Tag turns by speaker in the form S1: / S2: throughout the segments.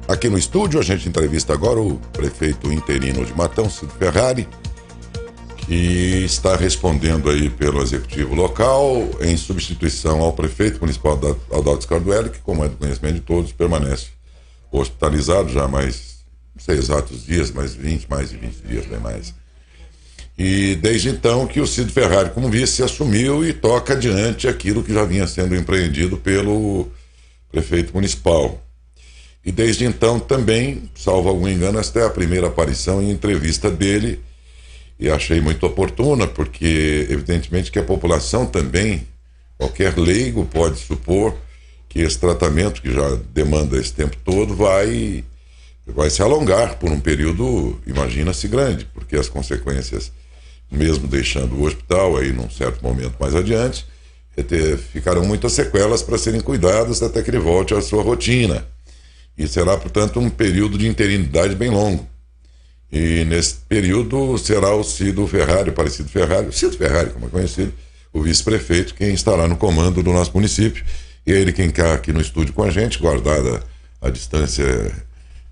S1: Aqui no estúdio a gente entrevista agora o prefeito interino de Matão, Cid Ferrari, que está respondendo aí pelo executivo local em substituição ao prefeito municipal Adalto Scarduelli, que, como é do conhecimento de todos, permanece hospitalizado já há mais, não sei exatos dias, mais de 20 dias, bem mais. E desde então que o Cid Ferrari, como vice, assumiu e toca adiante aquilo que já vinha sendo empreendido pelo prefeito municipal. E desde então também, salvo algum engano, esta é a primeira aparição em entrevista dele, e achei muito oportuna, porque evidentemente que a população também, qualquer leigo pode supor que esse tratamento, que já demanda esse tempo todo, vai se alongar por um período, imagina-se, grande, porque as consequências, mesmo deixando o hospital aí num certo momento mais adiante, ficarão muitas sequelas para serem cuidadas até que ele volte à sua rotina. E será, portanto, um período de interinidade bem longo. E nesse período será o Cid Ferrari, como é conhecido, o vice-prefeito, quem estará no comando do nosso município. E é ele quem está aqui no estúdio com a gente, guardada a distância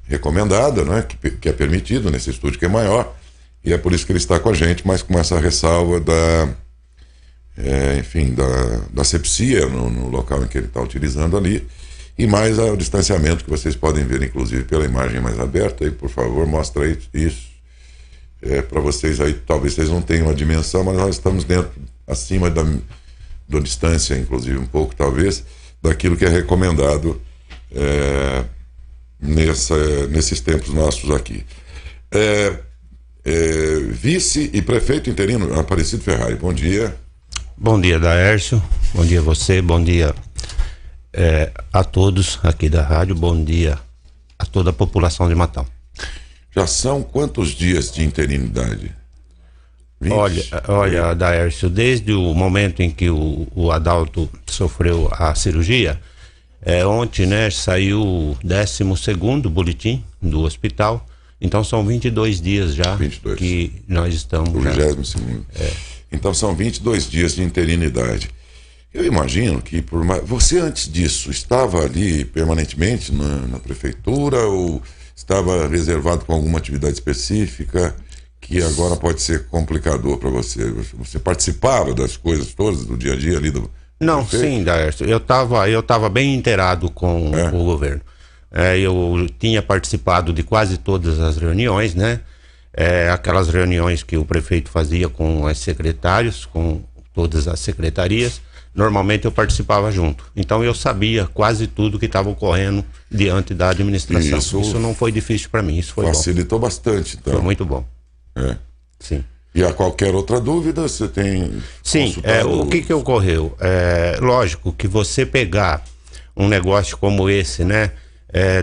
S1: recomendada, né, que é permitido nesse estúdio que é maior. E é por isso que ele está com a gente, mas com essa ressalva da asepsia no local em que ele está utilizando ali. E mais o distanciamento que vocês podem ver, inclusive, pela imagem mais aberta. Aí, por favor, mostra aí isso. Para vocês aí, talvez vocês não tenham a dimensão, mas nós estamos acima da distância, inclusive um pouco, talvez, daquilo que é recomendado nesses tempos nossos aqui. Vice e prefeito interino, Aparecido Ferrari, bom dia.
S2: Bom dia, Daércio. Bom dia a você, bom dia a todos aqui da rádio, bom dia a toda a população de Matão.
S1: Já são quantos dias de interinidade? 20?
S2: Olha, Daércio, desde o momento em que o Adalto sofreu a cirurgia, ontem, né, saiu o 12º boletim do hospital, então são 22 dias já 22. Que nós estamos...
S1: O 22º. Então são 22 dias de interinidade. Eu imagino que você antes disso estava ali permanentemente na prefeitura ou estava reservado com alguma atividade específica que agora pode ser complicador para você? Você participava das coisas todas do dia a dia ali do
S2: Não,
S1: prefeito?
S2: Sim, Daércio, eu estava bem inteirado com o governo. Eu tinha participado de quase todas as reuniões, né? Aquelas reuniões que o prefeito fazia com os secretários, com todas as secretarias. Normalmente eu participava junto. Então eu sabia quase tudo que estava ocorrendo diante da administração. Isso não foi difícil para mim, isso foi
S1: facilitou bom. Bastante, então.
S2: Foi muito bom. Sim.
S1: E há qualquer outra dúvida, você tem...
S2: Sim, o que ocorreu? Lógico que você pegar um negócio como esse, né?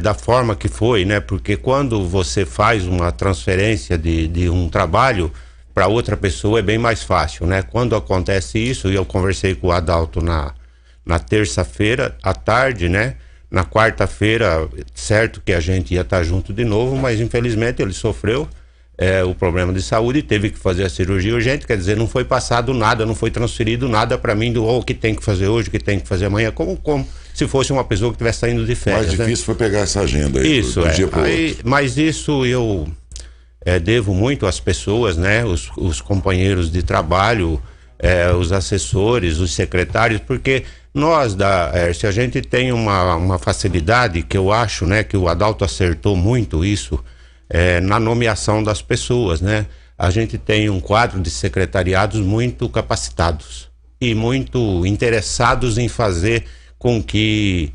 S2: Da forma que foi, né? Porque quando você faz uma transferência de um trabalho para outra pessoa é bem mais fácil, né? Quando acontece isso, e eu conversei com o Adalto na terça-feira à tarde, né? Na quarta-feira, certo que a gente ia estar junto de novo, mas infelizmente ele sofreu o problema de saúde e teve que fazer a cirurgia urgente, quer dizer, não foi passado nada, não foi transferido nada para mim o que tem que fazer hoje, o que tem que fazer amanhã, como se fosse uma pessoa que estivesse saindo de férias.
S1: Mais difícil, né? Foi pegar essa agenda aí
S2: isso,
S1: do dia pro outro.
S2: Mas isso eu devo muito às pessoas, né? Os companheiros de trabalho, os assessores, os secretários, porque nós se a gente tem uma facilidade que eu acho, né? Que o Adalto acertou muito isso, na nomeação das pessoas, né? A gente tem um quadro de secretariados muito capacitados e muito interessados em fazer com que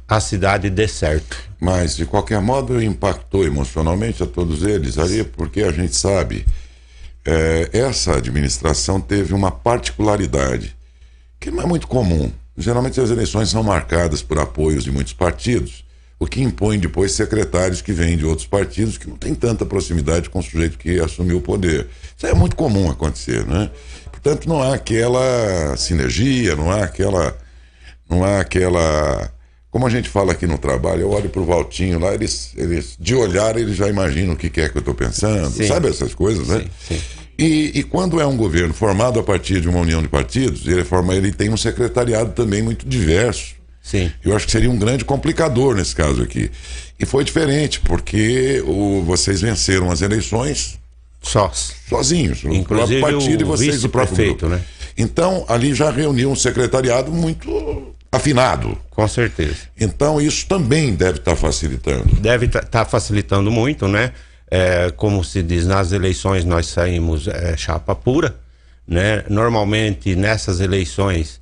S2: a cidade dê certo.
S1: Mas, de qualquer modo, impactou emocionalmente a todos eles ali, porque a gente sabe, essa administração teve uma particularidade que não é muito comum. Geralmente as eleições são marcadas por apoios de muitos partidos, o que impõe depois secretários que vêm de outros partidos que não têm tanta proximidade com o sujeito que assumiu o poder. Isso é muito comum acontecer, né? Portanto, não há aquela sinergia, não há aquela... Como a gente fala aqui no trabalho, eu olho pro Valtinho lá, eles de olhar, eles já imaginam o que é que eu estou pensando, sim. Sabe essas coisas, né?
S2: Sim, sim.
S1: E quando é um governo formado a partir de uma união de partidos, ele tem um secretariado também muito diverso.
S2: Sim.
S1: Eu acho que seria um grande complicador nesse caso aqui. E foi diferente, porque vocês venceram as eleições sozinhos,
S2: inclusive
S1: o partido e vocês do próprio
S2: vice-prefeito,
S1: grupo.
S2: né?
S1: Então, ali já reuniu um secretariado muito afinado.
S2: Com certeza.
S1: Então, isso também deve estar facilitando.
S2: Deve estar facilitando muito, né? Como se diz, nas eleições nós saímos chapa pura, né? Normalmente, nessas eleições,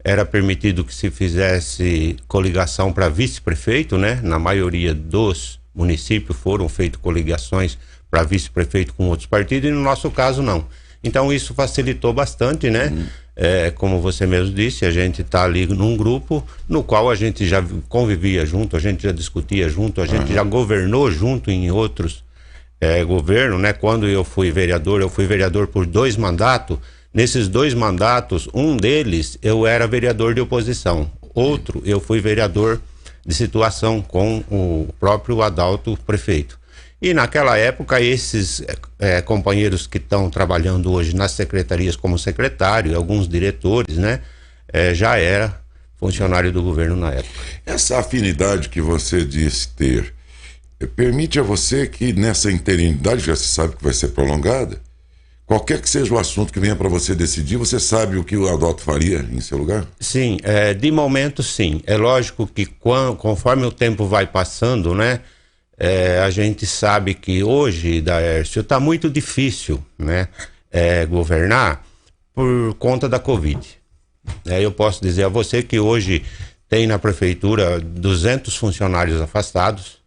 S2: era permitido que se fizesse coligação para vice-prefeito, né? Na maioria dos municípios foram feitas coligações para vice-prefeito com outros partidos, e no nosso caso não. Então isso facilitou bastante, né? Como você mesmo disse, a gente está ali num grupo no qual a gente já convivia junto, a gente já discutia junto, a gente já governou junto em outros governos, né? Quando eu fui vereador por 2 mandatos. Nesses 2 mandatos, um deles eu era vereador de oposição, outro eu fui vereador de situação com o próprio Adalto prefeito. E naquela época esses companheiros que estão trabalhando hoje nas secretarias como secretário, alguns diretores, né, já era funcionário do governo na época.
S1: Essa afinidade que você disse ter permite a você que nessa interinidade, já se sabe que vai ser prolongada, qualquer que seja o assunto que venha para você decidir, você sabe o que o Adalto faria em seu lugar?
S2: Sim, de momento sim. É lógico que conforme o tempo vai passando, né, a gente sabe que hoje, Daércio, está muito difícil, né, governar por conta da Covid. Eu posso dizer a você que hoje tem na prefeitura 200 funcionários afastados,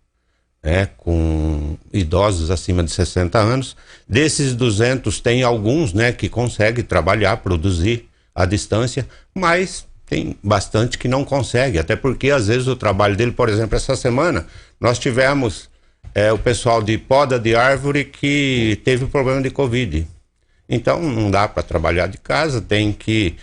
S2: com idosos acima de 60 anos. Desses 200, tem alguns, né, que conseguem trabalhar, produzir à distância, mas tem bastante que não consegue, até porque às vezes o trabalho dele, por exemplo, essa semana nós tivemos o pessoal de poda de árvore que teve problema de Covid. Então não dá para trabalhar de casa, tem que,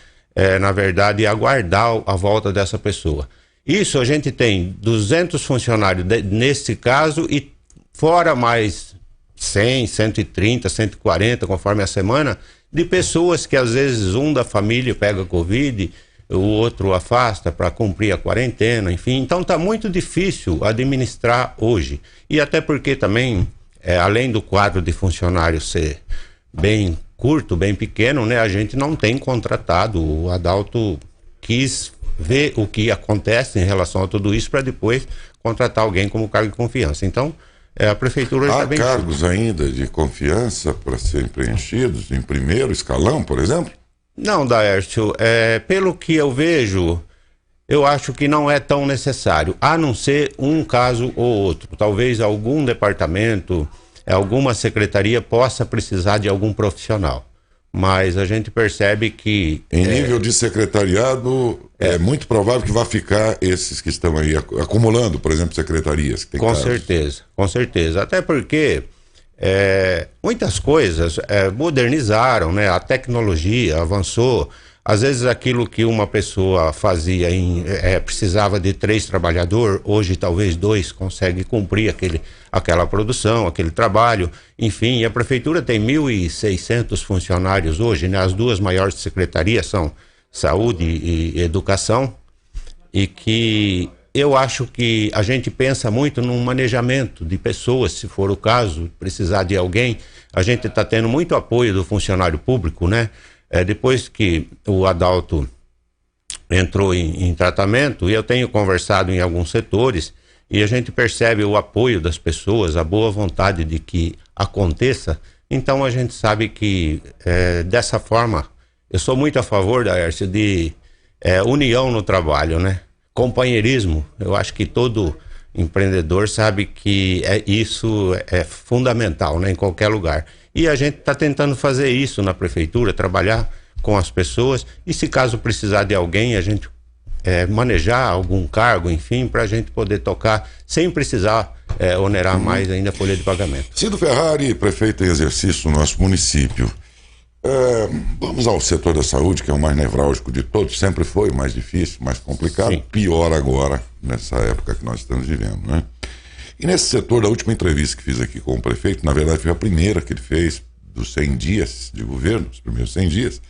S2: na verdade, aguardar a volta dessa pessoa. Isso, a gente tem 200 funcionários nesse caso, e fora mais 100, 130, 140, conforme a semana, de pessoas que às vezes um da família pega Covid, o outro afasta para cumprir a quarentena, enfim. Então está muito difícil administrar hoje. E até porque também, além do quadro de funcionários ser bem curto, bem pequeno, né, a gente não tem contratado. O Adalto quis ver o que acontece em relação a tudo isso para depois contratar alguém como cargo de confiança. Então, a prefeitura está bem...
S1: Há cargos ainda de confiança para serem preenchidos em primeiro escalão, por exemplo?
S2: Não, Daércio, pelo que eu vejo, eu acho que não é tão necessário, a não ser um caso ou outro. Talvez algum departamento, alguma secretaria possa precisar de algum profissional. Mas a gente percebe que...
S1: Em nível de secretariado, é muito provável que vá ficar esses que estão aí acumulando, por exemplo, secretarias. Que tem
S2: com certeza, com certeza. Até porque muitas coisas modernizaram, né? A tecnologia avançou. Às vezes aquilo que uma pessoa fazia, precisava de 3 trabalhadores, hoje talvez 2 consegue cumprir aquela produção, aquele trabalho. Enfim, a prefeitura tem 1.600 funcionários hoje, né? As 2 maiores secretarias são Saúde e Educação, e que eu acho que a gente pensa muito num manejamento de pessoas, se for o caso, precisar de alguém. A gente está tendo muito apoio do funcionário público, né? Depois que o Adalto entrou em tratamento, e eu tenho conversado em alguns setores, e a gente percebe o apoio das pessoas, a boa vontade de que aconteça. Então a gente sabe que dessa forma, eu sou muito a favor, Daércio, de união no trabalho, né? Companheirismo. Eu acho que todo empreendedor sabe que isso é fundamental, né? Em qualquer lugar. E a gente está tentando fazer isso na prefeitura, trabalhar com as pessoas, e se caso precisar de alguém, a gente manejar algum cargo, enfim, para a gente poder tocar sem precisar onerar mais ainda a folha de pagamento.
S1: Cido Ferrari, prefeito em exercício no nosso município. Vamos ao setor da saúde, que é o mais nevrálgico de todos, sempre foi o mais difícil, mais complicado, sim. Pior agora, nessa época que nós estamos vivendo, né? E nesse setor, da última entrevista que fiz aqui com o prefeito, na verdade foi a primeira que ele fez dos 100 dias de governo, os primeiros 100 dias,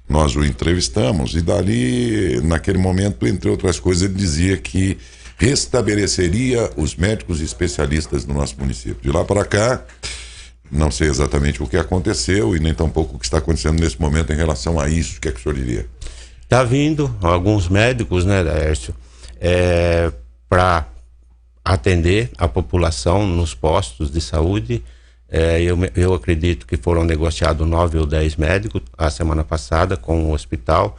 S1: nós o entrevistamos, e dali, naquele momento, entre outras coisas, ele dizia que restabeleceria os médicos especialistas do nosso município. De lá para cá, não sei exatamente o que aconteceu e nem tampouco o que está acontecendo nesse momento em relação a isso. O que é que o senhor diria?
S2: Está vindo alguns médicos, né, Laércio, para atender a população nos postos de saúde. Eu acredito que foram negociados 9 ou 10 médicos a semana passada com o hospital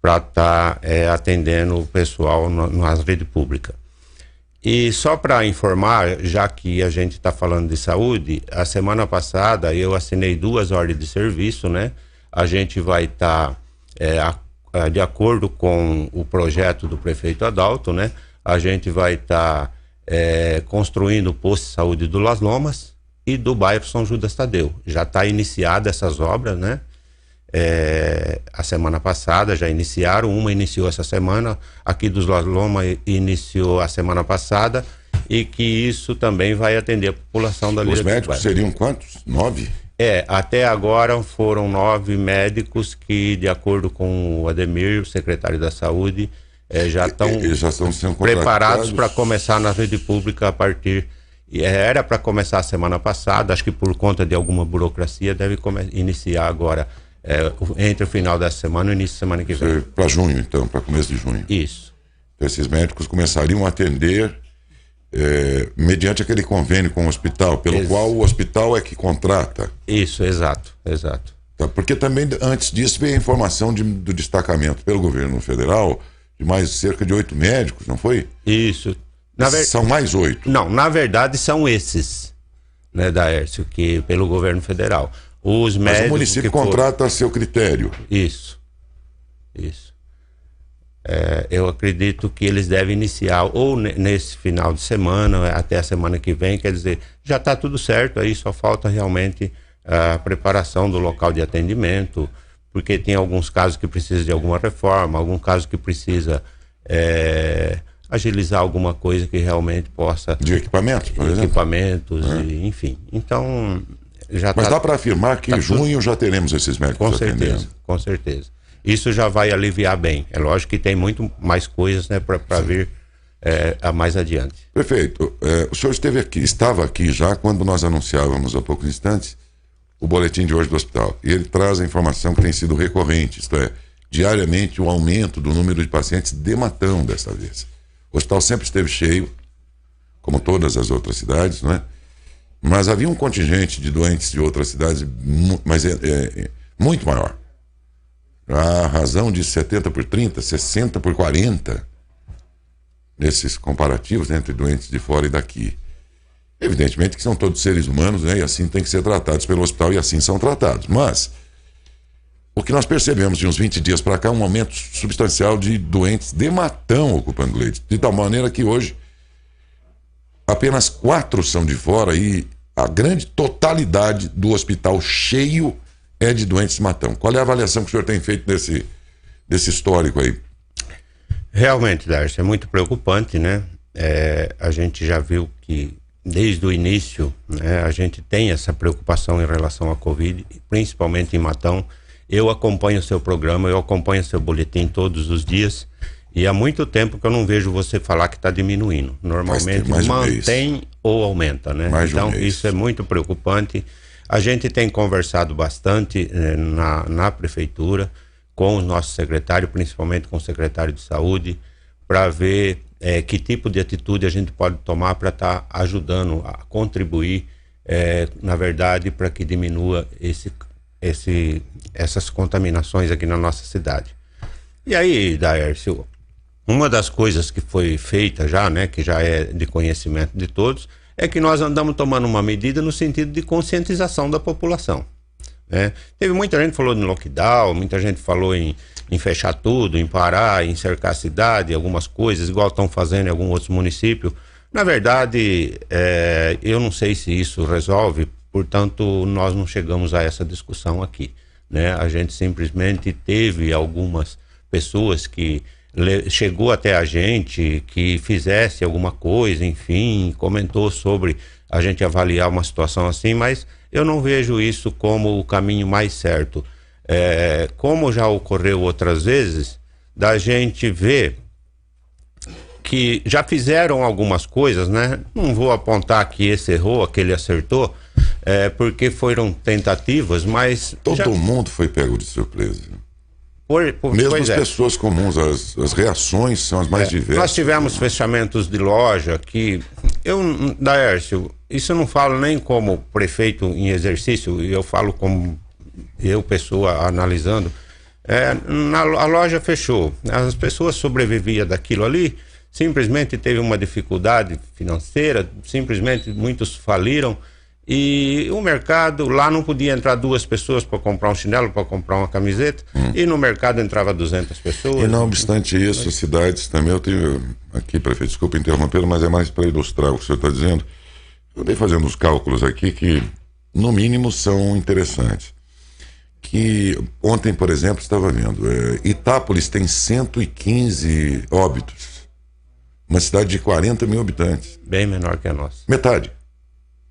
S2: para estar atendendo o pessoal na rede pública. E só para informar, já que a gente está falando de saúde, a semana passada eu assinei 2 ordens de serviço, né? A gente vai estar, de acordo com o projeto do prefeito Adalto, né? A gente vai estar construindo o posto de saúde do Las Lomas e do bairro São Judas Tadeu. Já está iniciada essas obras, né? A semana passada já iniciaram, uma iniciou essa semana, aqui dos Las Lomas iniciou a semana passada, e que isso também vai atender a população da
S1: Os médicos seriam quantos? 9?
S2: Até agora foram 9 médicos que, de acordo com o Ademir, o secretário da Saúde, já estão sendo preparados para começar na rede pública a partir... Era para começar a semana passada, acho que por conta de alguma burocracia deve iniciar agora, entre o final dessa semana e o início da semana que vem.
S1: Para junho, então, para começo de junho.
S2: Isso.
S1: Então, esses médicos começariam a atender mediante aquele convênio com o hospital, pelo qual o hospital é que contrata.
S2: Isso, exato.
S1: Tá, porque também, antes disso, veio a informação do destacamento pelo governo federal de mais cerca de 8 médicos, não foi?
S2: Isso.
S1: São mais 8.
S2: Não, na verdade são esses, né, Daércio, que pelo governo federal. Os médicos.
S1: Mas o município contrata a seu critério.
S2: Isso. Eu acredito que eles devem iniciar ou nesse final de semana, até a semana que vem, quer dizer, já está tudo certo, aí só falta realmente a preparação do local de atendimento, porque tem alguns casos que precisa de alguma reforma, alguns casos que precisa agilizar alguma coisa que realmente possa...
S1: De equipamentos, por exemplo?
S2: Equipamentos, enfim. Então, já
S1: Mas dá para afirmar que em junho já teremos esses médicos atendendo.
S2: Com certeza. Isso já vai aliviar bem. É lógico que tem muito mais coisas, né, para vir mais adiante.
S1: Prefeito, o senhor estava aqui já quando nós anunciávamos há poucos instantes o boletim de hoje do hospital. E ele traz a informação que tem sido recorrente, isto é, diariamente o aumento do número de pacientes de Matão desta vez. O hospital sempre esteve cheio, como todas as outras cidades, não é? Mas havia um contingente de doentes de outras cidades, mas muito maior. A razão de 70 por 30, 60 por 40, nesses comparativos, né, entre doentes de fora e daqui. Evidentemente que são todos seres humanos, né, e assim tem que ser tratados pelo hospital, e assim são tratados. Mas o que nós percebemos de uns 20 dias para cá é um aumento substancial de doentes de Matão ocupando leitos, de tal maneira que hoje apenas 4 são de fora e a grande totalidade do hospital cheio é de doentes de Matão. Qual é a avaliação que o senhor tem feito desse histórico aí?
S2: Realmente, Darcy, é muito preocupante, né? A gente já viu que desde o início, né, a gente tem essa preocupação em relação à Covid, principalmente em Matão. Eu acompanho o seu programa, eu acompanho o seu boletim todos os dias, e há muito tempo que eu não vejo você falar que está diminuindo. Normalmente mantém ou aumenta, né? Então isso é muito preocupante. A gente tem conversado bastante na prefeitura com o nosso secretário, principalmente com o secretário de saúde, para ver que tipo de atitude a gente pode tomar para estar ajudando a contribuir, na verdade, para que diminua essas contaminações aqui na nossa cidade. E aí, Daércio, uma das coisas que foi feita já, né, que já é de conhecimento de todos, é que nós andamos tomando uma medida no sentido de conscientização da população, né? Teve muita gente que falou de lockdown, muita gente falou em fechar tudo, em parar, em cercar a cidade, algumas coisas, igual estão fazendo em alguns outros municípios. Na verdade, eu não sei se isso resolve, portanto, nós não chegamos a essa discussão aqui, né? A gente simplesmente teve algumas pessoas que chegou até a gente que fizesse alguma coisa, enfim, comentou sobre a gente avaliar uma situação assim, mas eu não vejo isso como o caminho mais certo. Como já ocorreu outras vezes, da gente ver que já fizeram algumas coisas, né? Não vou apontar que esse errou, aquele acertou, porque foram tentativas, mas...
S1: Todo mundo foi pego de surpresa. Mesmo as pessoas comuns, as reações são as mais diversas.
S2: Nós tivemos fechamentos de loja que... Daércio, isso eu não falo nem como prefeito em exercício, eu falo como pessoa analisando. A loja fechou, as pessoas sobreviviam daquilo ali, simplesmente teve uma dificuldade financeira, simplesmente muitos faliram. E o mercado, lá não podia entrar 2 pessoas para comprar um chinelo, para comprar uma camiseta, e no mercado entrava 200 pessoas.
S1: E não obstante isso, as cidades também, eu tenho aqui, prefeito, desculpa interromper, mas é mais para ilustrar o que o senhor está dizendo. Eu andei fazendo uns cálculos aqui que, no mínimo, são interessantes. Que ontem, por exemplo, estava vendo, Itápolis tem 115 óbitos, uma cidade de 40 mil habitantes.
S2: Bem menor que a nossa.
S1: Metade.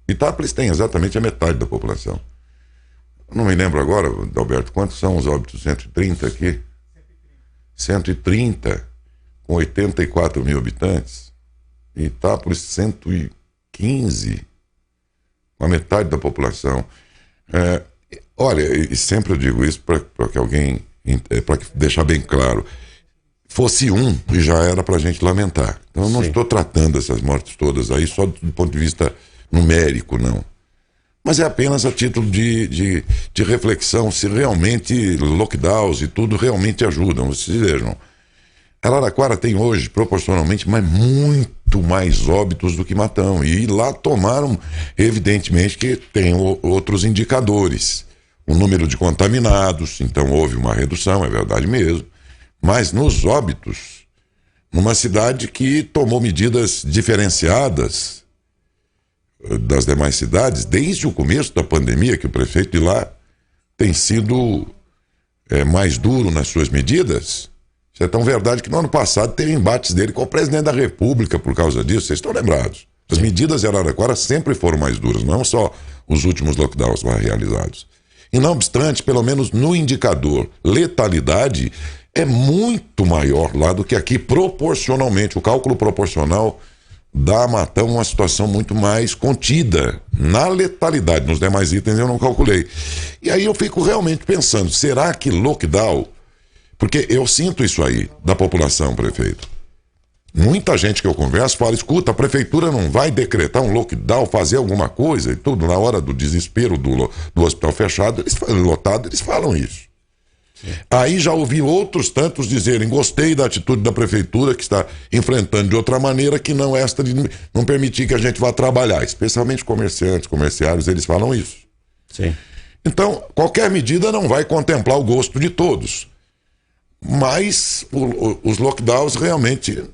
S1: Itápolis tem exatamente a metade da população. Não me lembro agora, Alberto, quantos são os óbitos? 130 aqui? 130, com 84 mil habitantes. Itápolis, 115, a metade da população. Olha, e sempre eu digo isso para que alguém, para deixar bem claro, fosse um e já era para a gente lamentar. Então eu não estou tratando essas mortes todas aí só do ponto de vista numérico, não. Mas é apenas a título de reflexão, se realmente lockdowns e tudo realmente ajudam. Vocês vejam, Araraquara tem hoje, proporcionalmente, muito mais óbitos do que Matão. E lá tomaram, evidentemente, que tem outros indicadores. O número de contaminados, então houve uma redução, é verdade mesmo. Mas nos óbitos, numa cidade que tomou medidas diferenciadas das demais cidades, desde o começo da pandemia, que o prefeito de lá tem sido mais duro nas suas medidas. Isso é tão verdade que no ano passado teve embates dele com o presidente da República por causa disso, vocês estão lembrados. As medidas de Araraquara sempre foram mais duras, não só os últimos lockdowns lá realizados. E não obstante, pelo menos no indicador letalidade, é muito maior lá do que aqui proporcionalmente. O cálculo proporcional dá a Matão uma situação muito mais contida na letalidade. Nos demais itens eu não calculei. E aí eu fico realmente pensando, será que lockdown... Porque eu sinto isso aí da população, prefeito. Muita gente que eu converso fala, escuta, a prefeitura não vai decretar um lockdown, fazer alguma coisa e tudo, na hora do desespero do hospital fechado, lotado, eles falam isso. Sim. Aí já ouvi outros tantos dizerem, gostei da atitude da prefeitura que está enfrentando de outra maneira que não esta de não permitir que a gente vá trabalhar, especialmente comerciantes, comerciários, eles falam isso.
S2: Sim.
S1: Então, qualquer medida não vai contemplar o gosto de todos. Mas os lockdowns realmente...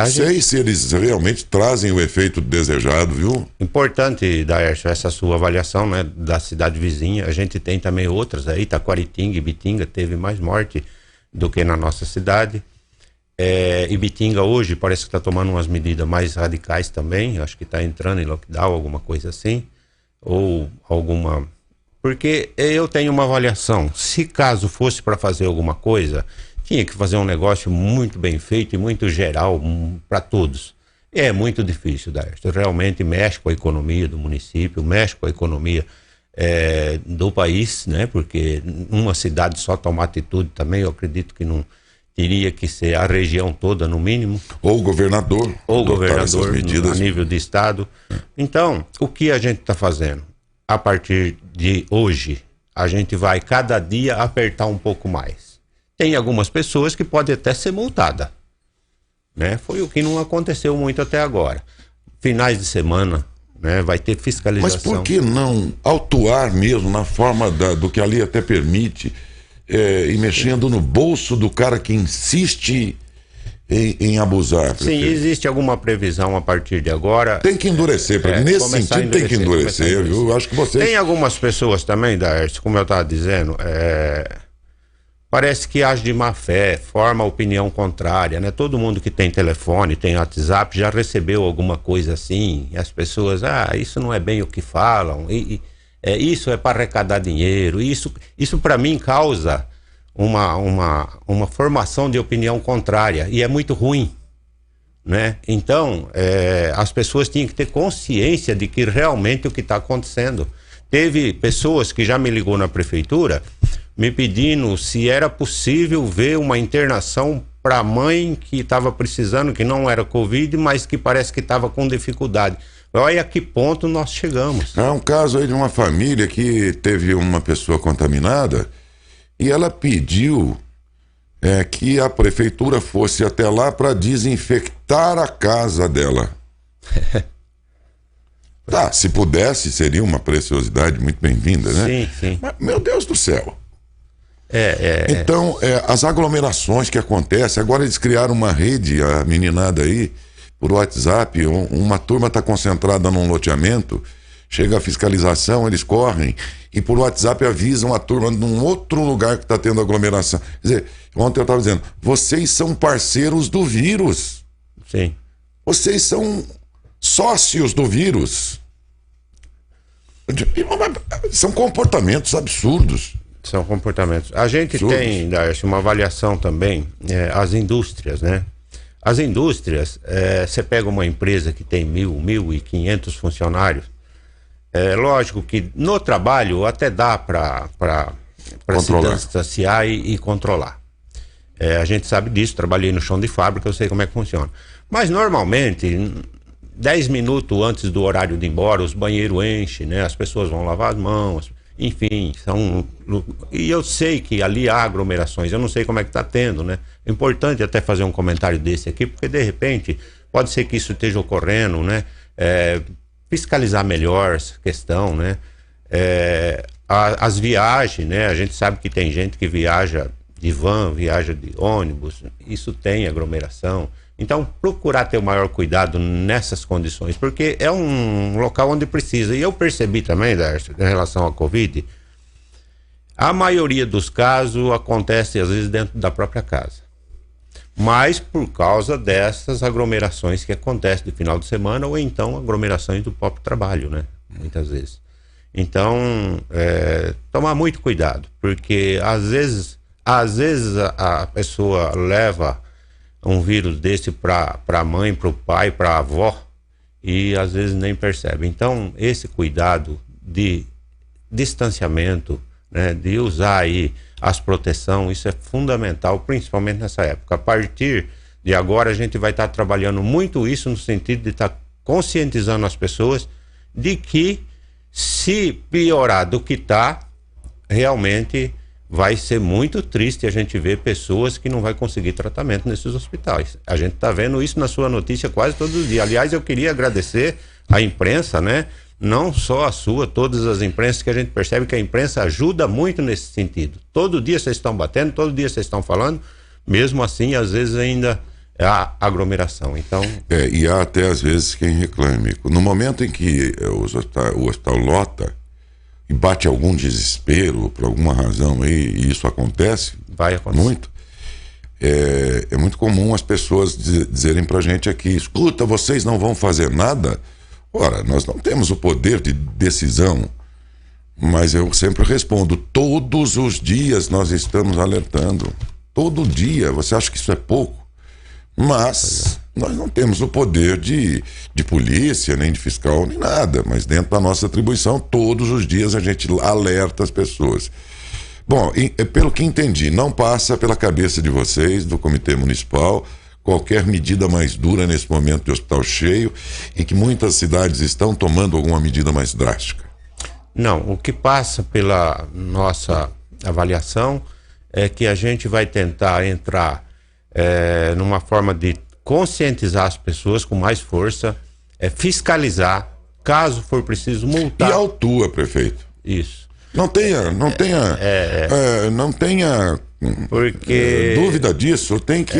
S1: sei se eles realmente trazem o efeito desejado, viu?
S2: Importante, Daércio, essa sua avaliação, né, da cidade vizinha. A gente tem também outras aí, Taquaritinga, Ibitinga, teve mais morte do que na nossa cidade. Ibitinga hoje parece que está tomando umas medidas mais radicais também, acho que está entrando em lockdown, alguma coisa assim, ou alguma... Porque eu tenho uma avaliação, se caso fosse para fazer alguma coisa, tinha que fazer um negócio muito bem feito e muito geral para todos. É muito difícil, Daércio. Realmente mexe com a economia do município, mexe com a economia do país, né? Porque uma cidade só tomar atitude também, eu acredito que não teria que ser a região toda, no mínimo.
S1: Ou o governador.
S2: Ou o governador, a nível de estado. Então, o que a gente está fazendo? A partir de hoje, a gente vai cada dia apertar um pouco mais. Tem algumas pessoas que podem até ser multada, né? Foi o que não aconteceu muito até agora. Finais de semana, né? Vai ter fiscalização.
S1: Mas por que não autuar mesmo na forma do que a lei até permite, e mexendo no bolso do cara que insiste em abusar?
S2: Sim, existe alguma previsão a partir de agora.
S1: Tem que endurecer, nesse sentido tem que endurecer, viu? Acho que vocês...
S2: Tem algumas pessoas também, Daércio, como eu estava dizendo, parece que age de má fé, forma opinião contrária, né? Todo mundo que tem telefone, tem WhatsApp, já recebeu alguma coisa assim, e as pessoas, isso não é bem o que falam, isso é para arrecadar dinheiro, isso para mim causa uma formação de opinião contrária, e é muito ruim, né? Então, as pessoas tinham que ter consciência de que realmente o que está acontecendo. Teve pessoas que já me ligou na prefeitura me pedindo se era possível ver uma internação para a mãe que estava precisando, que não era Covid, mas que parece que estava com dificuldade. Olha a que ponto nós chegamos.
S1: É um caso aí de uma família que teve uma pessoa contaminada e ela pediu que a prefeitura fosse até lá para desinfectar a casa dela. Tá, se pudesse, seria uma preciosidade muito bem-vinda, né?
S2: Sim, sim.
S1: Mas, meu Deus do céu. Então, as aglomerações que acontecem, agora eles criaram uma rede, a meninada aí, por WhatsApp, uma turma está concentrada num loteamento, chega a fiscalização, eles correm e por WhatsApp avisam a turma num outro lugar que está tendo aglomeração. Quer dizer, ontem eu estava dizendo, vocês são parceiros do vírus.
S2: Sim.
S1: Vocês são sócios do vírus. São comportamentos absurdos.
S2: São comportamentos. A gente tem, Darcy, uma avaliação também, as indústrias, né? As indústrias, você pega uma empresa que tem 1.500 funcionários, lógico que no trabalho até dá para se distanciar e controlar. A gente sabe disso, trabalhei no chão de fábrica, eu sei como é que funciona. Mas normalmente, 10 minutos antes do horário de ir embora, os banheiros enchem, né? As pessoas vão lavar as mãos, enfim, e eu sei que ali há aglomerações, eu não sei como é que está tendo, né? É importante até fazer um comentário desse aqui, porque de repente pode ser que isso esteja ocorrendo, né? Fiscalizar melhor essa questão, né? As viagens, né? A gente sabe que tem gente que viaja de van, viaja de ônibus, isso tem aglomeração. Então, procurar ter o maior cuidado nessas condições, porque é um local onde precisa. E eu percebi também, Darcy, em relação à Covid, a maioria dos casos acontece às vezes dentro da própria casa. Mas por causa dessas aglomerações que acontecem de final de semana ou então aglomerações do próprio trabalho, né? Muitas vezes. Então, tomar muito cuidado, porque às vezes a pessoa leva um vírus desse para a mãe, para o pai, para a avó e às vezes nem percebe. Então, esse cuidado de distanciamento, né, de usar aí as proteções, isso é fundamental, principalmente nessa época. A partir de agora a gente vai estar trabalhando muito isso no sentido de estar conscientizando as pessoas de que se piorar do que está, realmente vai ser muito triste a gente ver pessoas que não vai conseguir tratamento nesses hospitais. A gente está vendo isso na sua notícia quase todos os dias. Aliás, eu queria agradecer à imprensa, né? Não só a sua, todas as imprensas, que a gente percebe que a imprensa ajuda muito nesse sentido. Todo dia vocês estão batendo, todo dia vocês estão falando, mesmo assim, às vezes ainda há aglomeração. Então...
S1: e há até às vezes quem reclame. No momento em que o hospital lota, e bate algum desespero, por alguma razão aí, e isso acontece,
S2: vai acontecer
S1: muito, é muito comum as pessoas dizerem pra gente aqui, escuta, vocês não vão fazer nada? Ora, nós não temos o poder de decisão, mas eu sempre respondo, todos os dias nós estamos alertando, todo dia. Você acha que isso é pouco? Mas nós não temos o poder de polícia, nem de fiscal, nem nada, mas dentro da nossa atribuição, todos os dias a gente alerta as pessoas. Bom, pelo que entendi, não passa pela cabeça de vocês, do Comitê Municipal, qualquer medida mais dura nesse momento de hospital cheio, e que muitas cidades estão tomando alguma medida mais drástica.
S2: Não, o que passa pela nossa avaliação é que a gente vai tentar entrar numa forma de conscientizar as pessoas com mais força, fiscalizar, caso for preciso multar.
S1: E autua, prefeito.
S2: Isso.
S1: Não tenha
S2: porque
S1: dúvida disso. Tem que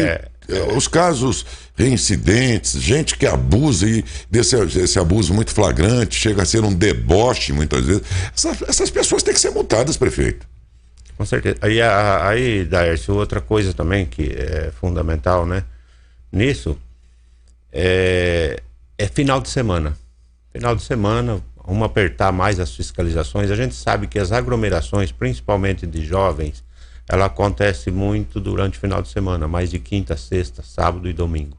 S1: os casos reincidentes, gente que abusa e desse abuso muito flagrante, chega a ser um deboche muitas vezes. Essas pessoas têm que ser multadas, prefeito.
S2: Com certeza. Aí, Daércio, outra coisa também que é fundamental, né? Nisso é final de semana. Final de semana, vamos apertar mais as fiscalizações. A gente sabe que as aglomerações, principalmente de jovens, ela acontece muito durante o final de semana, mais de quinta, sexta, sábado e domingo.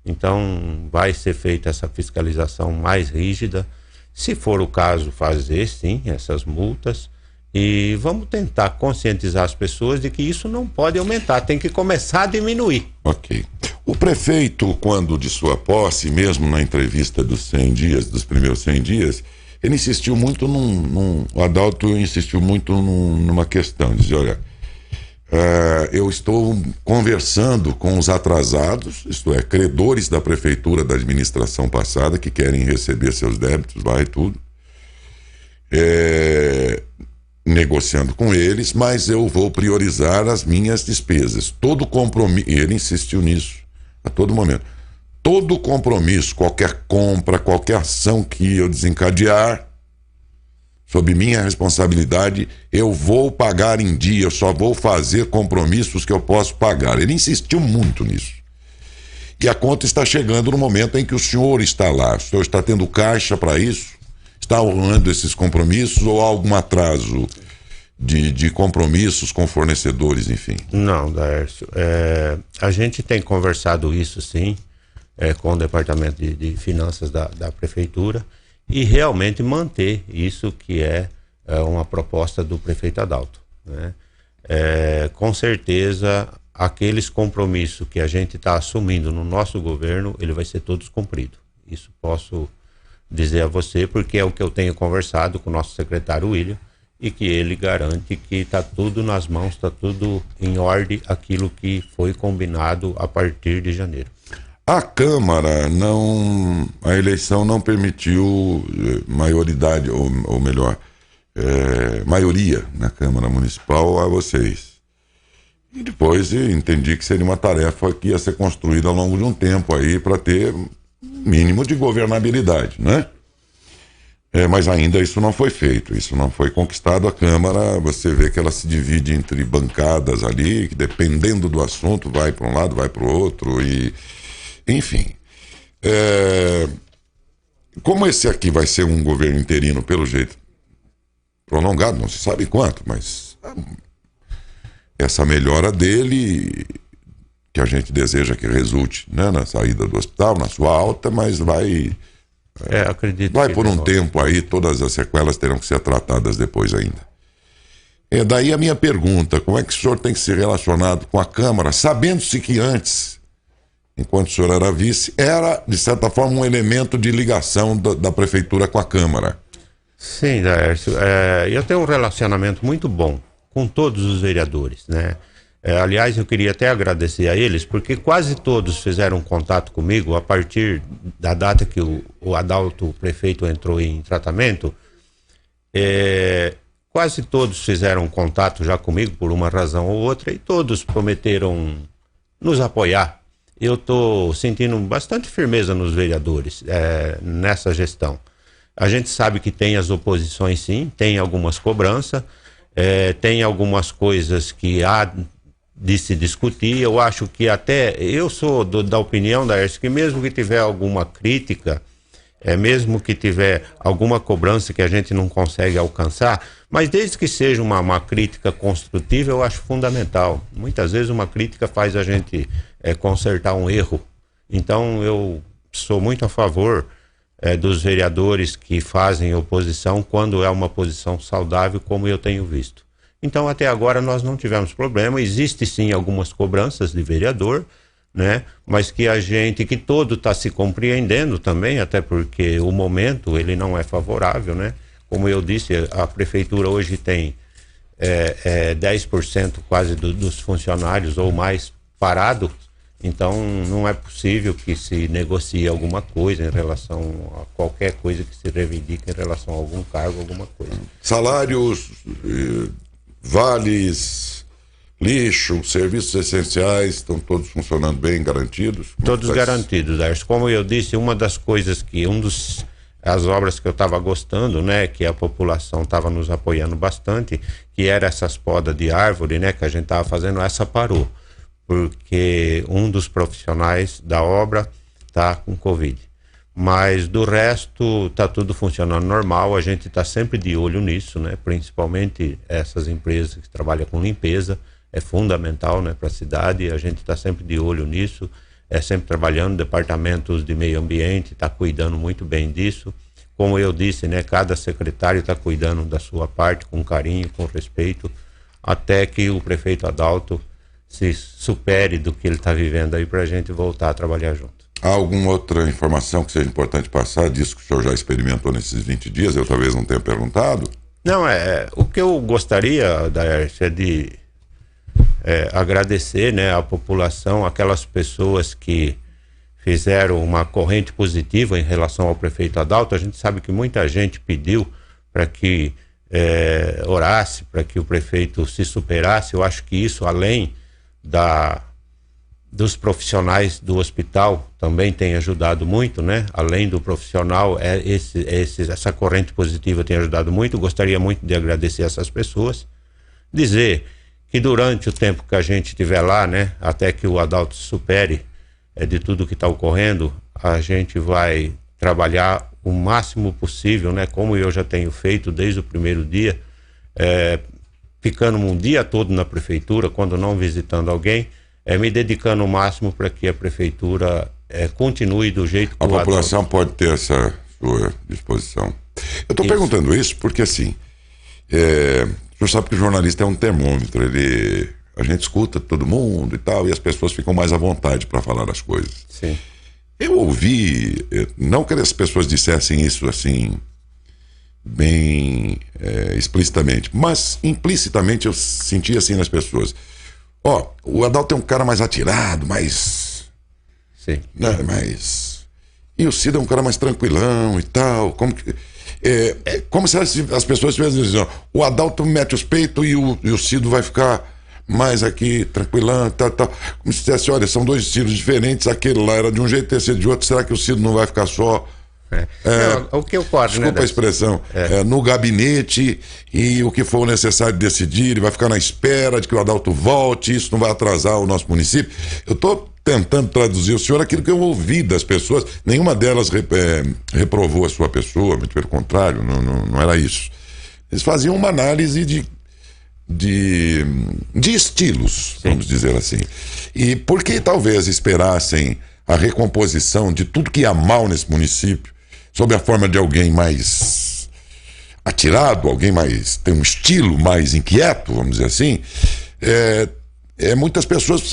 S2: Então vai ser feita essa fiscalização mais rígida. Se for o caso, fazer sim essas multas. E vamos tentar conscientizar as pessoas de que isso não pode aumentar, tem que começar a diminuir.
S1: Ok. O prefeito, quando de sua posse, mesmo na entrevista dos 100 dias, dos primeiros 100 dias, ele insistiu muito o Adalto insistiu muito numa questão, dizia, olha, eu estou conversando com os atrasados, isto é, credores da prefeitura da administração passada, que querem receber seus débitos lá e tudo, negociando com eles, mas eu vou priorizar as minhas despesas. Todo compromisso, ele insistiu nisso a todo momento, todo compromisso, qualquer compra, qualquer ação que eu desencadear, sob minha responsabilidade, eu vou pagar em dia, eu só vou fazer compromissos que eu posso pagar. Ele insistiu muito nisso. E a conta está chegando no momento em que o senhor está lá, o senhor está tendo caixa para isso? Está honrando esses compromissos ou há algum atraso de compromissos com fornecedores, enfim?
S2: Não, Daércio. A gente tem conversado isso, sim, com o Departamento de Finanças da Prefeitura e realmente manter isso que é uma proposta do prefeito Adalto, né? Com certeza, aqueles compromissos que a gente está assumindo no nosso governo, ele vai ser todos cumprido. Isso posso dizer a você, porque é o que eu tenho conversado com o nosso secretário William, e que ele garante que está tudo nas mãos, está tudo em ordem, aquilo que foi combinado a partir de janeiro.
S1: A Câmara a eleição não permitiu maioridade, ou melhor, maioria na Câmara Municipal a vocês. E depois entendi que seria uma tarefa que ia ser construída ao longo de um tempo aí para ter mínimo de governabilidade, né? Mas ainda isso não foi feito, isso não foi conquistado. A Câmara, você vê que ela se divide entre bancadas ali, que dependendo do assunto vai para um lado, vai para o outro, e enfim. Como esse aqui vai ser um governo interino, pelo jeito prolongado, não se sabe quanto, mas essa melhora dele, que a gente deseja que resulte, né, na saída do hospital, na sua alta, mas vai por um tempo aí, todas as sequelas terão que ser tratadas depois ainda. Daí a minha pergunta, como é que o senhor tem que se relacionado com a Câmara, sabendo-se que antes, enquanto o senhor era vice, era, de certa forma, um elemento de ligação da Prefeitura com a Câmara?
S2: Sim, Daércio, eu tenho um relacionamento muito bom com todos os vereadores, né? Aliás, eu queria até agradecer a eles, porque quase todos fizeram contato comigo a partir da data que o Adalto, o prefeito, entrou em tratamento. Quase todos fizeram contato já comigo por uma razão ou outra e todos prometeram nos apoiar. Eu estou sentindo bastante firmeza nos vereadores nessa gestão. A gente sabe que tem as oposições, sim, tem algumas cobranças, tem algumas coisas que há de se discutir. Eu acho que até, eu sou da opinião, Daércio, que mesmo que tiver alguma crítica, mesmo que tiver alguma cobrança que a gente não consegue alcançar, mas desde que seja uma crítica construtiva, eu acho fundamental. Muitas vezes uma crítica faz a gente consertar um erro. Então eu sou muito a favor dos vereadores que fazem oposição quando é uma posição saudável, como eu tenho visto. Então, até agora nós não tivemos problema. Existe sim algumas cobranças de vereador, né? Mas que todo está se compreendendo também, até porque o momento ele não é favorável, né? Como eu disse, a prefeitura hoje tem 10% quase dos funcionários ou mais parado. Então, não é possível que se negocie alguma coisa em relação a qualquer coisa que se reivindique em relação a algum cargo, alguma coisa.
S1: Salários, vales, lixo, serviços essenciais, estão todos funcionando bem, garantidos?
S2: Todos garantidos, Darcio. Como eu disse, uma das coisas que, as obras que eu estava gostando, né, que a população estava nos apoiando bastante, que era essas podas de árvore, né, que a gente estava fazendo, essa parou, porque um dos profissionais da obra está com Covid. Mas do resto está tudo funcionando normal, a gente está sempre de olho nisso, né? Principalmente essas empresas que trabalham com limpeza, é fundamental, né, para a cidade, a gente está sempre de olho nisso. sempre trabalhando, departamentos de meio ambiente, está cuidando muito bem disso. Como eu disse, né, cada secretário está cuidando da sua parte com carinho, com respeito, até que o prefeito Adalto se supere do que ele está vivendo aí para a gente voltar a trabalhar junto.
S1: Há alguma outra informação que seja importante passar disso que o senhor já experimentou nesses 20 dias? Eu talvez não tenha perguntado.
S2: Não, o que eu gostaria, Daércio, é de agradecer, né, à população, aquelas pessoas que fizeram uma corrente positiva em relação ao prefeito Adalto. A gente sabe que muita gente pediu para que orasse, para que o prefeito se superasse. Eu acho que isso, além dos profissionais do hospital, também tem ajudado muito, né? Além do profissional, essa corrente positiva tem ajudado muito. Gostaria muito de agradecer essas pessoas, dizer que durante o tempo que a gente estiver lá, né, até que o Adalto se supere de tudo que está ocorrendo, a gente vai trabalhar o máximo possível, né, como eu já tenho feito desde o primeiro dia, ficando um dia todo na prefeitura, quando não visitando alguém, me dedicando o máximo para que a prefeitura continue do jeito que
S1: a população pode ter essa sua disposição. Eu estou perguntando isso porque, assim, o senhor sabe que o jornalista é um termômetro, a gente escuta todo mundo e tal, e as pessoas ficam mais à vontade para falar as coisas.
S2: Sim.
S1: Eu ouvi, não que as pessoas dissessem isso assim, bem explicitamente, mas implicitamente eu senti assim nas pessoas. O Adalto é um cara mais atirado, mais...
S2: Sim.
S1: Né, e o Cid é um cara mais tranquilão e tal, como se as pessoas estivessem dizendo, o Adalto mete os peitos e o Cido vai ficar mais aqui, tranquilão, tal. Como se dissesse, olha, são dois estilos diferentes, aquele lá era de um jeito, esse é de outro, será que o Cido não vai ficar só...
S2: Não, o que ocorre,
S1: desculpa,
S2: né,
S1: a expressão, no gabinete, e o que for necessário decidir, ele vai ficar na espera de que o Adalto volte, isso não vai atrasar o nosso município. Eu estou tentando traduzir o senhor aquilo que eu ouvi das pessoas. Nenhuma delas reprovou a sua pessoa, muito pelo contrário, não era isso. Eles faziam uma análise de estilos, sim, vamos dizer assim. E por que talvez esperassem a recomposição de tudo que há mal nesse município, sob a forma de alguém mais atirado, alguém mais, tem um estilo mais inquieto, vamos dizer assim, muitas pessoas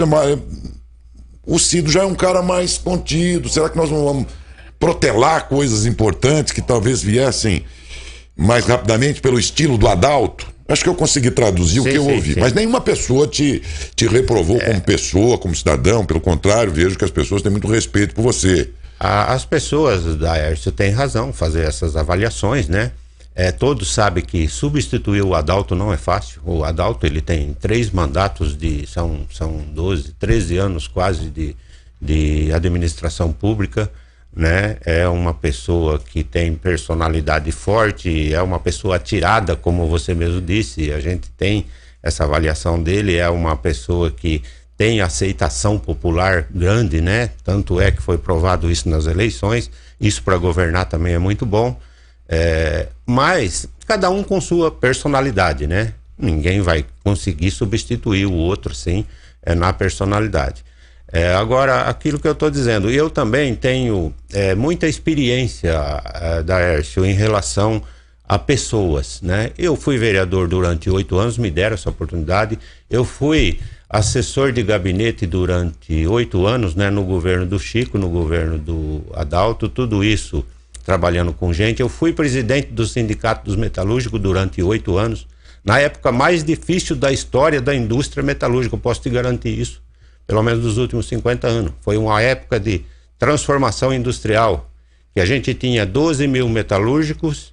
S1: o Cido já é um cara mais contido, será que nós não vamos protelar coisas importantes que talvez viessem mais rapidamente pelo estilo do Adalto? Acho que eu consegui traduzir o que eu ouvi, mas nenhuma pessoa te reprovou como pessoa, como cidadão, pelo contrário, vejo que as pessoas têm muito respeito por você.
S2: As pessoas, Daércio, têm razão fazer essas avaliações, né? Todos sabem que substituir o Adalto não é fácil. O Adalto, ele tem 3 mandatos são 12, 13 anos quase de administração pública, né? É uma pessoa que tem personalidade forte, é uma pessoa atirada, como você mesmo disse, a gente tem essa avaliação dele, é uma pessoa que tem aceitação popular grande, né? Tanto é que foi provado isso nas eleições, isso para governar também é muito bom, mas cada um com sua personalidade, né? Ninguém vai conseguir substituir o outro, sim, na personalidade. Agora, aquilo que eu estou dizendo, eu também tenho muita experiência, Daércio, em relação a pessoas, né? Eu fui vereador durante 8 anos, me deram essa oportunidade. Eu fui assessor de gabinete durante 8 anos, né? No governo do Chico, no governo do Adalto, tudo isso trabalhando com gente. Eu fui presidente do Sindicato dos Metalúrgicos durante 8 anos, na época mais difícil da história da indústria metalúrgica, eu posso te garantir isso. Pelo menos dos últimos 50 anos. Foi uma época de transformação industrial, que a gente tinha 12 mil metalúrgicos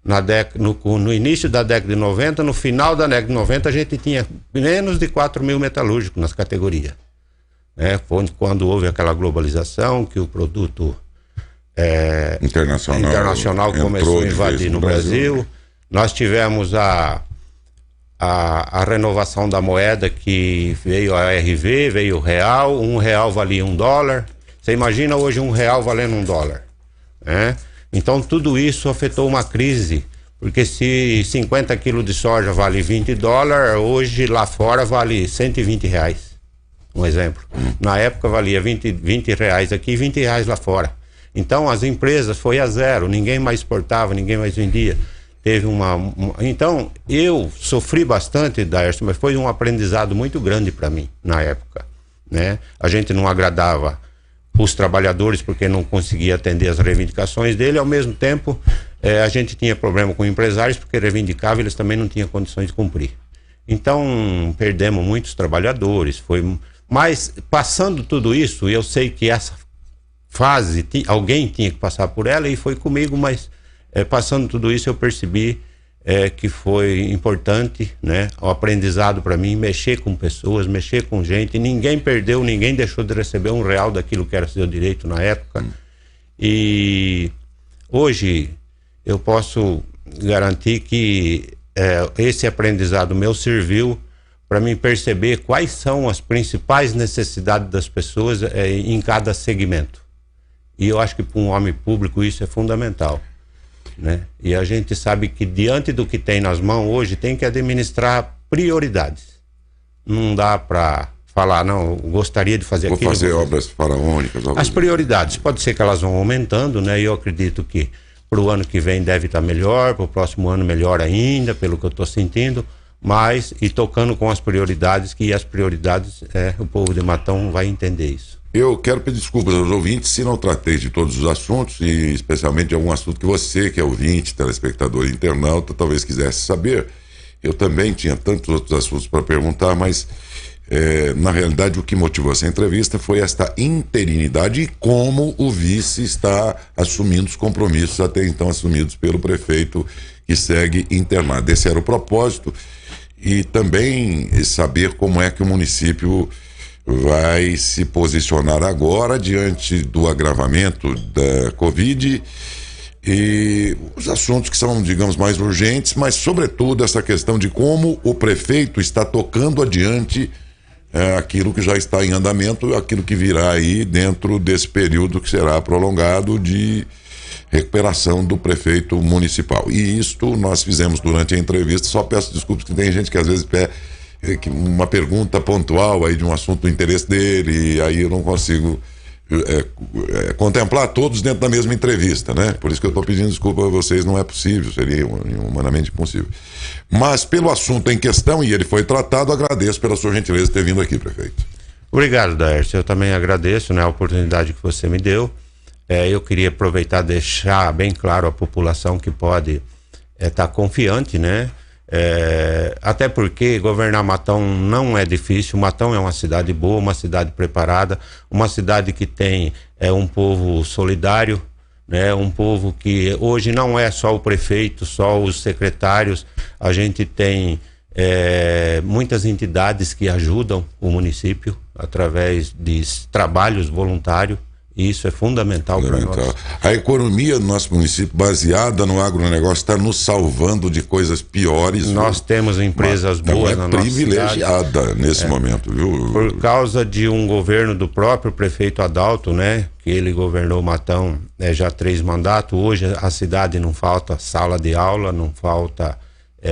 S2: no início da década de 90, no final da década de 90 a gente tinha menos de 4 mil metalúrgicos nas categorias. Foi quando houve aquela globalização, que o produto internacional começou a invadir no Brasil. Nós tivemos a renovação da moeda, que veio a RV, veio o real, R$1 valia $1. Você imagina hoje R$1 valendo $1, né? Então tudo isso afetou uma crise, porque se 50 quilos de soja vale $20, hoje lá fora vale R$120. um exemplo. Na época valia 20 reais aqui e 20 reais lá fora. Então as empresas foi a zero, ninguém mais exportava, ninguém mais vendia. Teve Então eu sofri bastante, Daércio, mas foi um aprendizado muito grande para mim na época, né? A gente não agradava os trabalhadores porque não conseguia atender as reivindicações dele, ao mesmo tempo a gente tinha problema com empresários porque reivindicava, eles também não tinham condições de cumprir. Então perdemos muitos trabalhadores, mas passando tudo isso, eu sei que essa fase alguém tinha que passar por ela e foi comigo, mas passando tudo isso eu percebi que foi importante, né? O aprendizado para mim, mexer com pessoas, mexer com gente, ninguém perdeu, ninguém deixou de receber R$1 daquilo que era seu direito na época. E hoje eu posso garantir que esse aprendizado meu serviu para mim perceber quais são as principais necessidades das pessoas em cada segmento. E eu acho que para um homem público isso é fundamental, né? E a gente sabe que diante do que tem nas mãos hoje tem que administrar prioridades. Não dá para falar, não, eu gostaria de fazer aquilo.
S1: Vou fazer obras faraônicas.
S2: As prioridades, pode ser que elas vão aumentando, né? E eu acredito que para o ano que vem deve estar melhor, para o próximo ano melhor ainda, pelo que eu estou sentindo, mas e tocando com as prioridades, que as prioridades o povo de Matão vai entender isso.
S1: Eu quero pedir desculpas aos ouvintes se não tratei de todos os assuntos e especialmente de algum assunto que você, que é ouvinte, telespectador e internauta, talvez quisesse saber. Eu também tinha tantos outros assuntos para perguntar, mas na realidade o que motivou essa entrevista foi esta interinidade e como o vice está assumindo os compromissos até então assumidos pelo prefeito que segue internado. Esse era o propósito e também saber como é que o município vai se posicionar agora diante do agravamento da Covid e os assuntos que são, digamos, mais urgentes, mas sobretudo essa questão de como o prefeito está tocando adiante aquilo que já está em andamento, aquilo que virá aí dentro desse período que será prolongado de recuperação do prefeito municipal. E isto nós fizemos durante a entrevista, só peço desculpas que tem gente que às vezes pede uma pergunta pontual aí de um assunto do interesse dele, e aí eu não consigo contemplar todos dentro da mesma entrevista, né? Por isso que eu estou pedindo desculpa a vocês, não é possível, seria humanamente impossível. Mas pelo assunto em questão, e ele foi tratado, agradeço pela sua gentileza de ter vindo aqui, prefeito.
S2: Obrigado, Daércio, eu também agradeço, né, a oportunidade que você me deu. Eu queria aproveitar e deixar bem claro à população que pode estar confiante, né? Até porque governar Matão não é difícil. Matão é uma cidade boa, uma cidade preparada, uma cidade que tem um povo solidário, né? Um povo que hoje não é só o prefeito, só os secretários, a gente tem muitas entidades que ajudam o município através de trabalhos voluntários. E isso é fundamental para nós.
S1: A economia do nosso município, baseada no agronegócio, está nos salvando de coisas piores.
S2: Nós temos empresas boas na nossa cidade.
S1: Privilegiada nesse momento, viu?
S2: Por causa de um governo do próprio prefeito Adalto, né? Que ele governou Matão já 3 mandatos. Hoje a cidade não falta sala de aula, não falta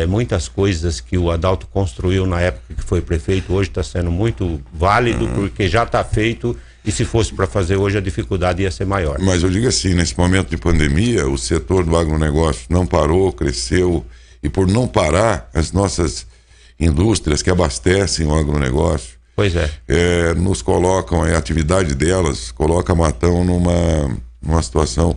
S2: muitas coisas que o Adalto construiu na época que foi prefeito. Hoje está sendo muito válido porque já está feito. E se fosse para fazer hoje, a dificuldade ia ser maior.
S1: Mas eu digo assim, nesse momento de pandemia, o setor do agronegócio não parou, cresceu, e por não parar, as nossas indústrias que abastecem o agronegócio, nos colocam, a atividade delas coloca Matão numa situação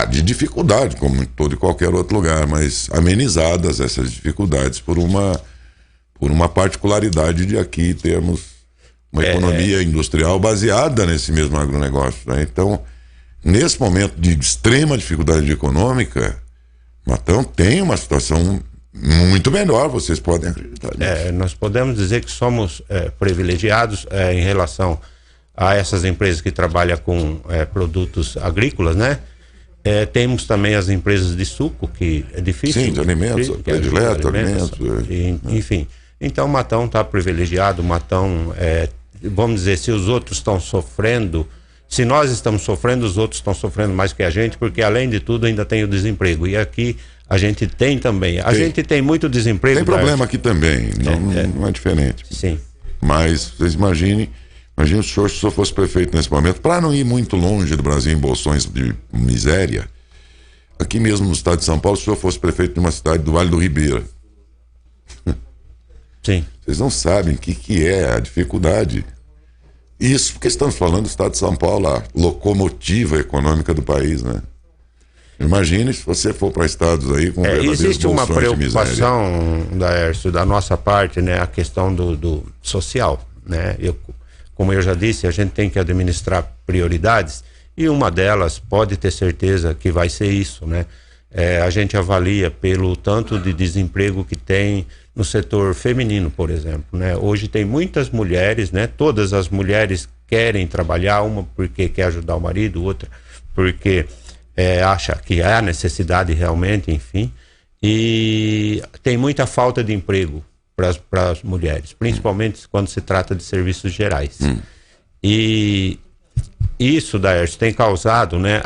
S1: de dificuldade, como em todo e qualquer outro lugar, mas amenizadas essas dificuldades por uma particularidade de aqui termos uma economia industrial baseada nesse mesmo agronegócio, né? Então, nesse momento de extrema dificuldade econômica, Matão tem uma situação muito melhor, vocês podem acreditar nisso.
S2: Nós podemos dizer que somos privilegiados em relação a essas empresas que trabalham com produtos agrícolas, né? Temos também as empresas de suco, que é difícil.
S1: Sim, de alimentos, predileto, alimentos.
S2: Enfim, então Matão está privilegiado, Matão... vamos dizer, se os outros estão sofrendo, se nós estamos sofrendo, os outros estão sofrendo mais que a gente, porque além de tudo ainda tem o desemprego, e aqui a gente tem também, a gente tem muito desemprego.
S1: Tem problema aqui também, não é diferente.
S2: Sim.
S1: Mas vocês imagine o senhor, se o senhor fosse prefeito nesse momento, para não ir muito longe do Brasil em bolsões de miséria, aqui mesmo no estado de São Paulo, se o senhor fosse prefeito de uma cidade do Vale do Ribeira.
S2: Sim.
S1: Vocês não sabem o que é a dificuldade. Isso porque estamos falando do estado de São Paulo, a locomotiva econômica do país, né? Imagine se você for para estados aí com verdadeiros
S2: existe uma
S1: bolsões de miséria.
S2: preocupação, Laércio, da nossa parte, né? A questão do social, né? Como eu já disse, a gente tem que administrar prioridades e uma delas pode ter certeza que vai ser isso, né? A gente avalia pelo tanto de desemprego que tem no setor feminino, por exemplo, né? Hoje tem muitas mulheres, né? Todas as mulheres querem trabalhar, uma porque quer ajudar o marido, outra porque acha que há necessidade realmente, enfim, e tem muita falta de emprego para as mulheres, principalmente quando se trata de serviços gerais. E isso, Daércio, tem causado, né,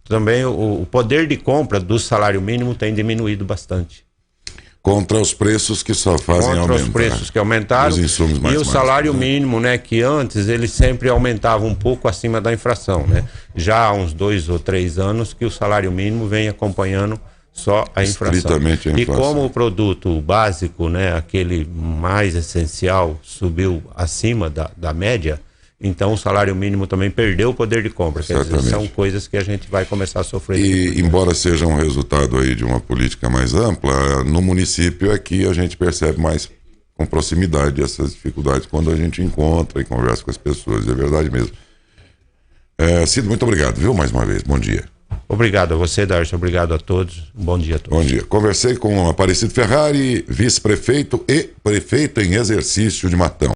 S2: também o poder de compra do salário mínimo tem diminuído bastante.
S1: Contra os preços que só fazem aumentar.
S2: Contra os preços que aumentaram.
S1: Os insumos mais
S2: e o salário mínimo, né, que antes ele sempre aumentava um pouco acima da inflação, né? Já há uns 2 ou 3 anos que o salário mínimo vem acompanhando só a inflação.
S1: Estritamente a inflação.
S2: E como o produto básico, né, aquele mais essencial, subiu acima da média, então o salário mínimo também perdeu o poder de compra. Quer dizer, são coisas que a gente vai começar a sofrer.
S1: E embora seja um resultado aí de uma política mais ampla, no município aqui a gente percebe mais com proximidade essas dificuldades quando a gente encontra e conversa com as pessoas. É verdade mesmo. Cido, muito obrigado, viu? Mais uma vez, bom dia.
S2: Obrigado a você, Darcio, obrigado a todos, um bom dia a todos.
S1: Bom dia. Conversei com Aparecido Ferrari, vice-prefeito e prefeito em exercício de Matão.